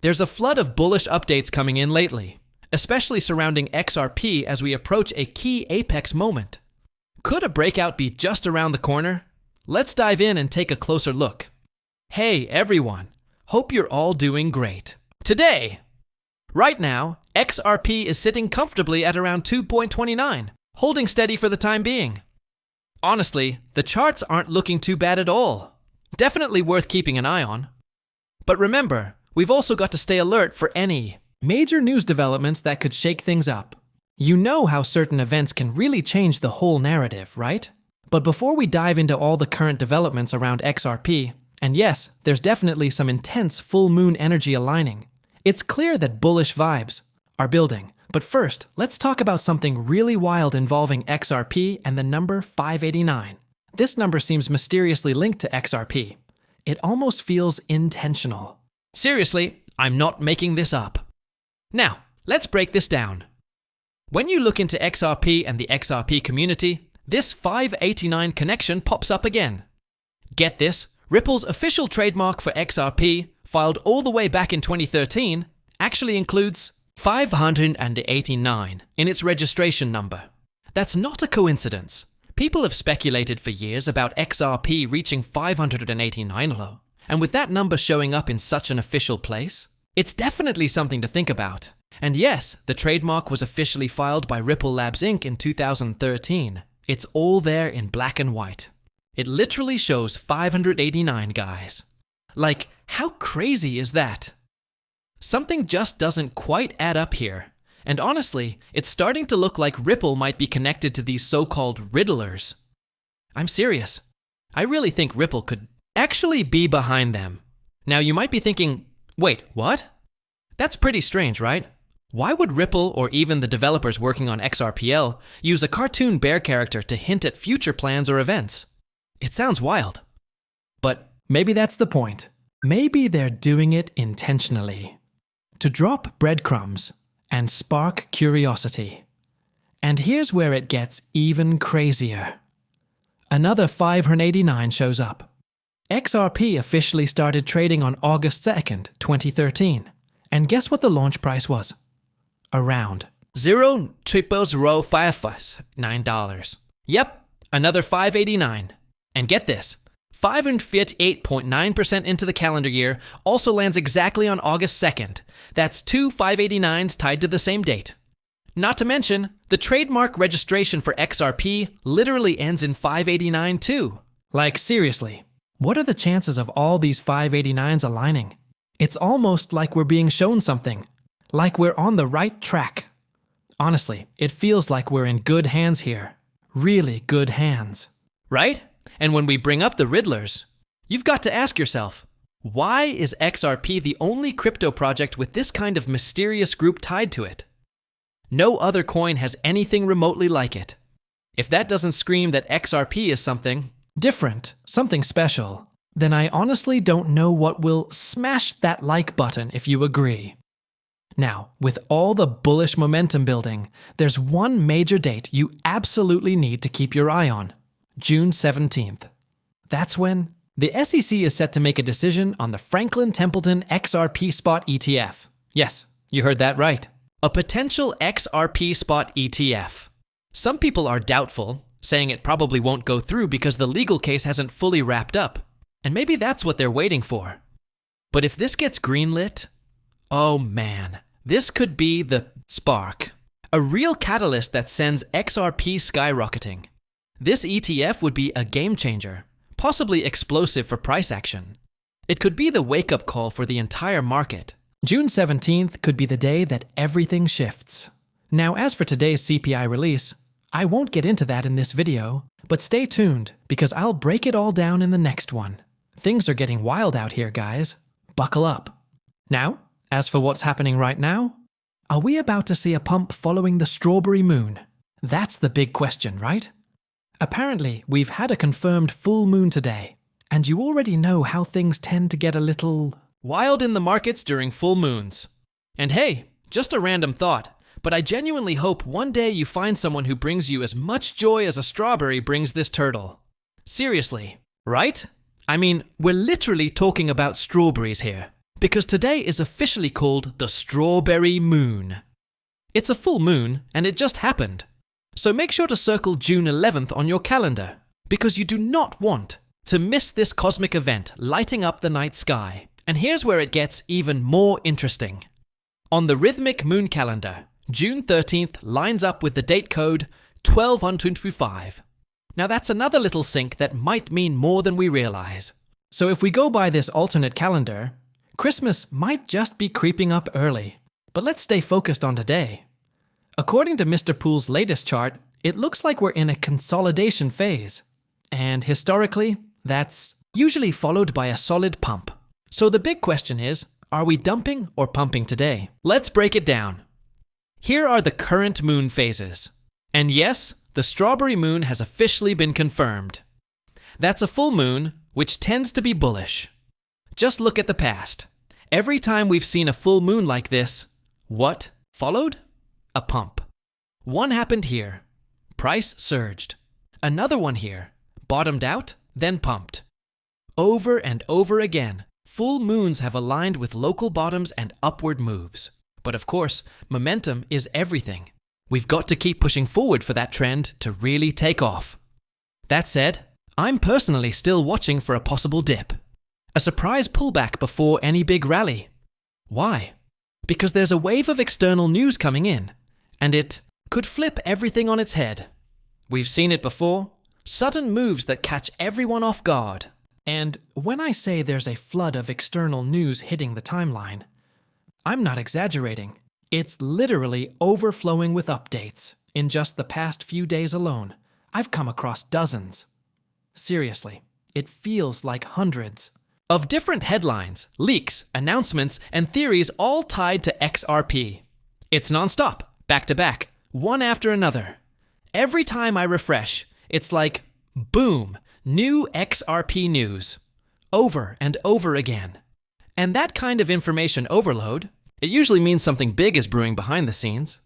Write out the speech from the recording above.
There's a flood of bullish updates coming in lately, especially surrounding XRP as we approach a key apex moment. Could a breakout be just around the corner? Let's dive in and take a closer look. Hey everyone, hope you're all doing great. Today, right now, XRP is sitting comfortably at around 2.29, holding steady for the time being. Honestly, the charts aren't looking too bad at all. Definitely worth keeping an eye on. But remember, we've also got to stay alert for any major news developments that could shake things up. You know how certain events can really change the whole narrative, right? But before we dive into all the current developments around XRP, and yes, there's definitely some intense full moon energy aligning, it's clear that bullish vibes are building. But first, let's talk about something really wild involving XRP and the number 589. This number seems mysteriously linked to XRP. It almost feels intentional. Seriously, I'm not making this up. Now, let's break this down. When you look into XRP and the XRP community, this 589 connection pops up again. Get this, Ripple's official trademark for XRP, filed all the way back in 2013, actually includes 589 in its registration number. That's not a coincidence. People have speculated for years about XRP reaching 589 low, and with that number showing up in such an official place, it's definitely something to think about. And yes, the trademark was officially filed by Ripple Labs Inc. in 2013. It's all there in black and white. It literally shows 589, guys. Like, how crazy is that? Something just doesn't quite add up here. And honestly, it's starting to look like Ripple might be connected to these so-called Riddlers. I'm serious. I really think Ripple could actually be behind them. Now you might be thinking, wait, what? That's pretty strange, right? Why would Ripple or even the developers working on XRPL use a cartoon bear character to hint at future plans or events? It sounds wild. But maybe that's the point. Maybe they're doing it intentionally. To drop breadcrumbs and spark curiosity. And here's where it gets even crazier. Another 589 shows up. XRP officially started trading on August 2nd, 2013. And guess what the launch price was? Around $0.00055. Yep, another 589. And get this, 558.9% into the calendar year also lands exactly on August 2nd. That's two 589s tied to the same date. Not to mention, the trademark registration for XRP literally ends in 589 too. Like seriously, what are the chances of all these 589s aligning? It's almost like we're being shown something. Like we're on the right track. Honestly, it feels like we're in good hands here. Really good hands. Right? And when we bring up the Riddlers, you've got to ask yourself, why is XRP the only crypto project with this kind of mysterious group tied to it? No other coin has anything remotely like it. If that doesn't scream that XRP is something different, something special, then I honestly don't know what will smash that like button if you agree. Now, with all the bullish momentum building, there's one major date you absolutely need to keep your eye on. June 17th. That's when the SEC is set to make a decision on the Franklin Templeton XRP Spot ETF. Yes, you heard that right. A potential XRP Spot ETF. Some people are doubtful, saying it probably won't go through because the legal case hasn't fully wrapped up. And maybe that's what they're waiting for. But if this gets greenlit, oh man, this could be the spark. A real catalyst that sends XRP skyrocketing. This ETF would be a game changer, possibly explosive for price action. It could be the wake-up call for the entire market. June 17th could be the day that everything shifts. Now, as for today's CPI release, I won't get into that in this video, but stay tuned because I'll break it all down in the next one. Things are getting wild out here, guys. Buckle up. Now, as for what's happening right now, are we about to see a pump following the strawberry moon? That's the big question, right? Apparently, we've had a confirmed full moon today, and you already know how things tend to get a little wild in the markets during full moons. And hey, just a random thought, but I genuinely hope one day you find someone who brings you as much joy as a strawberry brings this turtle. Seriously, right? I mean, we're literally talking about strawberries here. because today is officially called the Strawberry Moon. It's a full moon, and it just happened. So make sure to circle June 11th on your calendar, because you do not want to miss this cosmic event lighting up the night sky. And here's where it gets even more interesting. On the rhythmic moon calendar, June 13th lines up with the date code 1225. Now that's another little sync that might mean more than we realize. So if we go by this alternate calendar, Christmas might just be creeping up early. But let's stay focused on today. According to Mr. Pool's latest chart, it looks like we're in a consolidation phase. And historically, that's usually followed by a solid pump. So the big question is, are we dumping or pumping today? Let's break it down. Here are the current moon phases. And yes, the strawberry moon has officially been confirmed. That's a full moon, which tends to be bullish. Just look at the past. Every time we've seen a full moon like this, what followed? A pump. One happened here. Price surged. Another one here. Bottomed out, then pumped. Over and over again, full moons have aligned with local bottoms and upward moves. But of course, momentum is everything. We've got to keep pushing forward for that trend to really take off. That said, I'm personally still watching for a possible dip. A surprise pullback before any big rally. Why? Because there's a wave of external news coming in, and it could flip everything on its head. We've seen it before. Sudden moves that catch everyone off guard. And when I say there's a flood of external news hitting the timeline, I'm not exaggerating. It's literally overflowing with updates. In just the past few days alone, I've come across dozens. Seriously, it feels like hundreds. Of different headlines, leaks, announcements, and theories all tied to XRP. It's nonstop, back to back, one after another. Every time I refresh, it's like, boom, new XRP news. Over and over again. And that kind of information overload, it usually means something big is brewing behind the scenes.